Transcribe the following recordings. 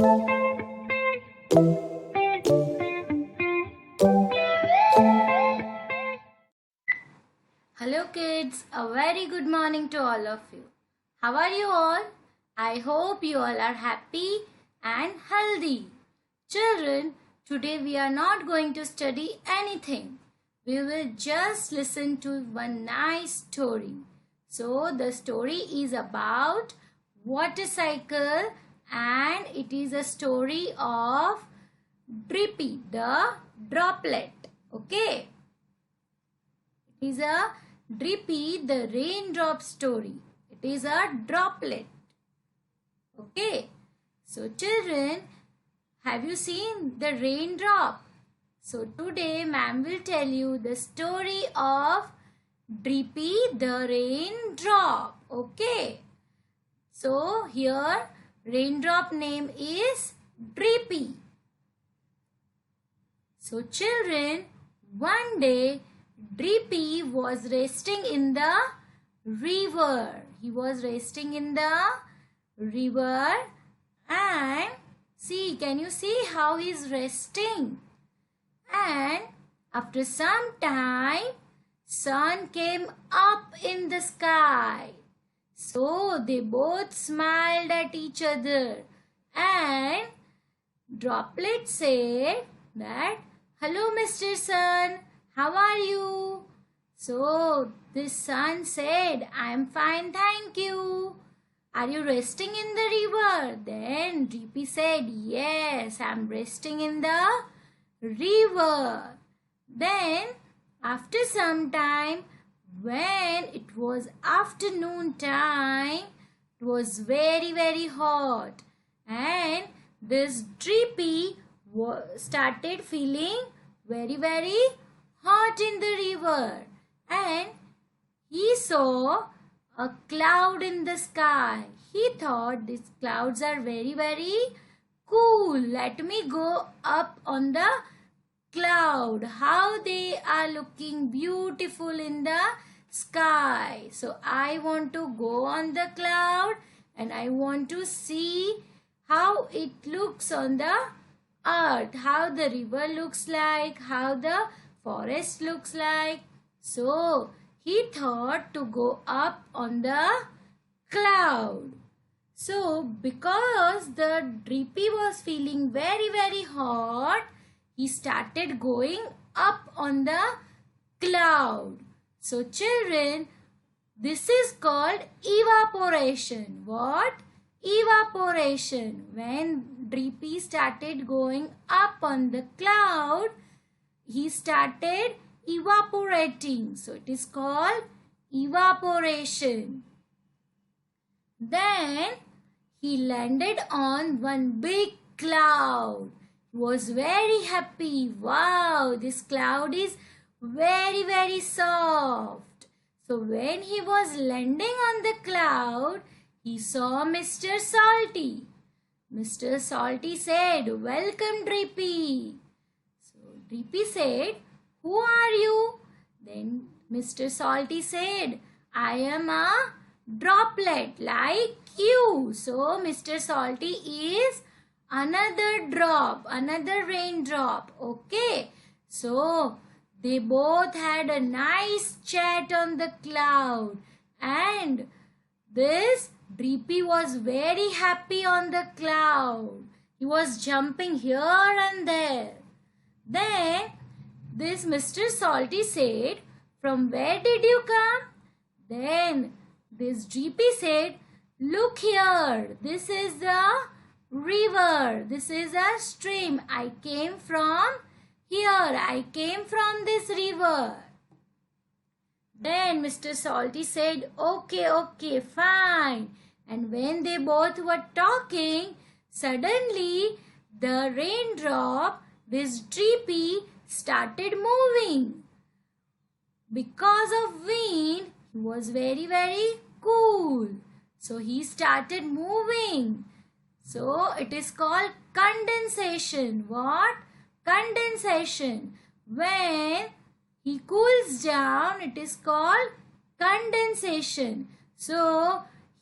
Hello kids, a very good morning to all of you. How are you all? I hope you all are happy and healthy. Children, today we are not going to study anything. We will just listen to one nice story. So the story is about water cycle and it is a story of Drippy the droplet. Okay. It is a Drippy the raindrop story. It is a droplet. Okay. So children, have you seen the raindrop? So today ma'am will tell you the story of Drippy the raindrop. Okay. So here raindrop name is Drippy. So children, one day Drippy was resting in the river. He was resting in the river and see, can you see how he is resting? And after some time, sun came up in the sky. So they both smiled at each other and Droplet said that, "Hello Mr. Sun, how are you?" So this sun said, "I'm fine, thank you. Are you resting in the river?" Then Drippy said, "Yes, I'm resting in the river." Then after some time, when it was afternoon time, it was very hot and this Drippy started feeling very hot in the river and he saw a cloud in the sky. He thought these clouds are very cool. Let me go up on the cloud. How they are looking beautiful in the sky. So I want to go on the cloud and I want to see how it looks on the earth, how the river looks like, how the forest looks like. So he thought to go up on the cloud. So because the Drippy was feeling very hot, he started going up on the cloud. So children, this is called evaporation. What? Evaporation. When Drippy started going up on the cloud, he started evaporating. So it is called evaporation. Then he landed on one big cloud. He was very happy. Wow, this cloud is very soft. So when he was landing on the cloud, he saw Mr. Salty. Mr. Salty said, "Welcome, Drippy." So Drippy said, "Who are you?" Then Mr. Salty said, "I am a droplet like you." So Mr. Salty is another drop, another raindrop. Okay. So they both had a nice chat on the cloud and this Drippy was very happy on the cloud. He was jumping here and there. Then this Mr. Salty said, "From where did you come?" Then this Drippy said, "Look here, this is the river. This is a stream. I came from here. I came from this river." Then Mr. Salty said, okay, fine." And when they both were talking, suddenly the raindrop, this Drippy, started moving. Because of wind, he was very cool. So he started moving. So it is called condensation. What? Condensation. When he cools down, it is called condensation. So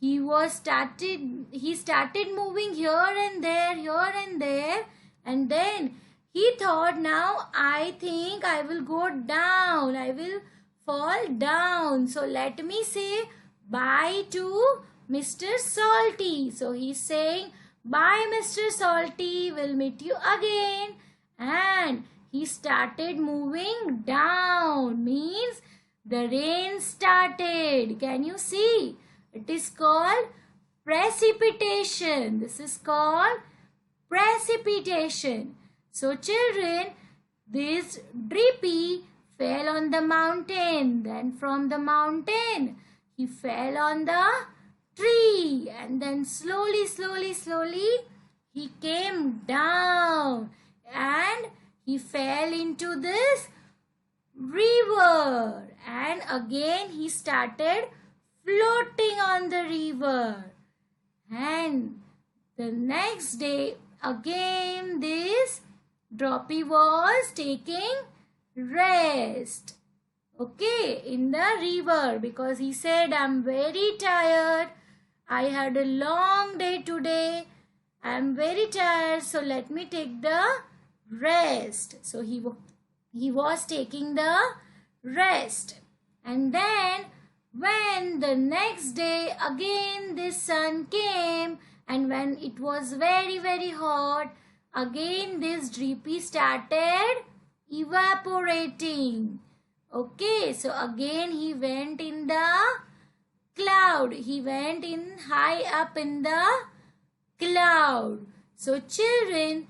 he started moving here and there, and then he thought, now I think I will go down, I will fall down. So let me say bye to Mr. Salty. So he's saying, bye Mr. Salty, we'll meet you again. And he started moving down, means the rain started. Can you see? It is called precipitation. This is called precipitation. So children, this Drippy fell on the mountain. Then from the mountain, he fell on the tree. And then slowly, he came down. And he fell into this river. And again he started floating on the river. And the next day, again this Droppy was taking rest, okay, in the river, because he said, I'm very tired, I had a long day today, I'm very tired, so let me take the rest. So he was taking the rest. And then when the next day again this sun came, and when it was very hot, again this Drippy started evaporating. Okay, so again he went in the cloud. He went in high up in the cloud. So children,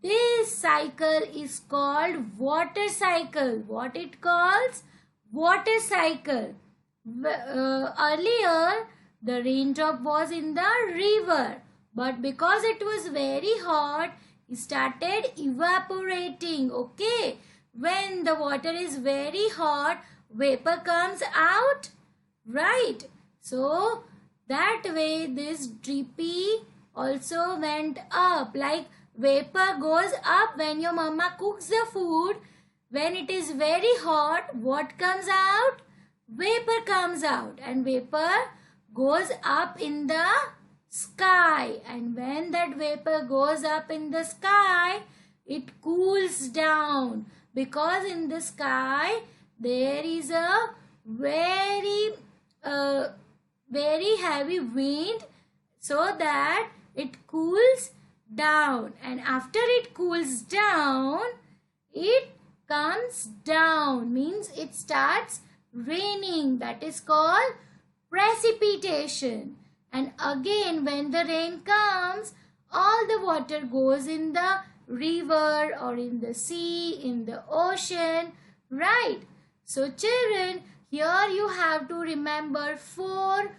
this cycle is called water cycle. What it calls? Water cycle. Earlier the raindrop was in the river, but because it was very hot, it started evaporating. Okay, when the water is very hot, vapor comes out, right? So that way this Drippy also went up. Like vapor goes up when your mama cooks the food. When it is very hot, what comes out? Vapor comes out, and vapor goes up in the sky. And when that vapor goes up in the sky, it cools down, because in the sky there is a very heavy wind, so that it cools down. And after it cools down, it comes down, means it starts raining. That is called precipitation. And again when the rain comes, all the water goes in the river or in the sea, in the ocean, right? So children, here you have to remember 4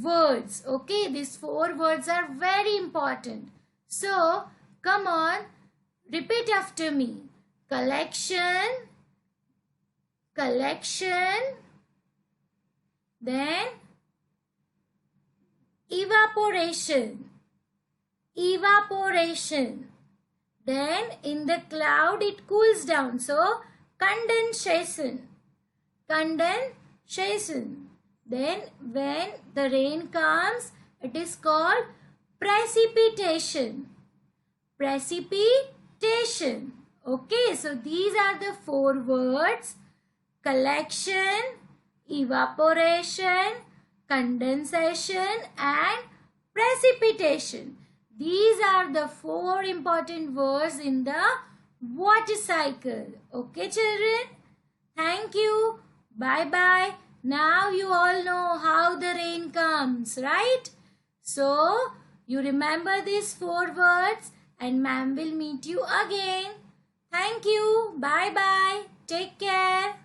words. Okay, these 4 words are very important. So come on, repeat after me. Collection, then evaporation, then in the cloud it cools down, so condensation, then when the rain comes, it is called precipitation. Okay, so these are the 4 words: collection, evaporation, condensation and precipitation. These are the 4 important words in the water cycle. Okay children, thank you, bye bye. Now you all know how the rain comes, right? So you remember these 4 words, and ma'am will meet you again. Thank you, bye bye, take care.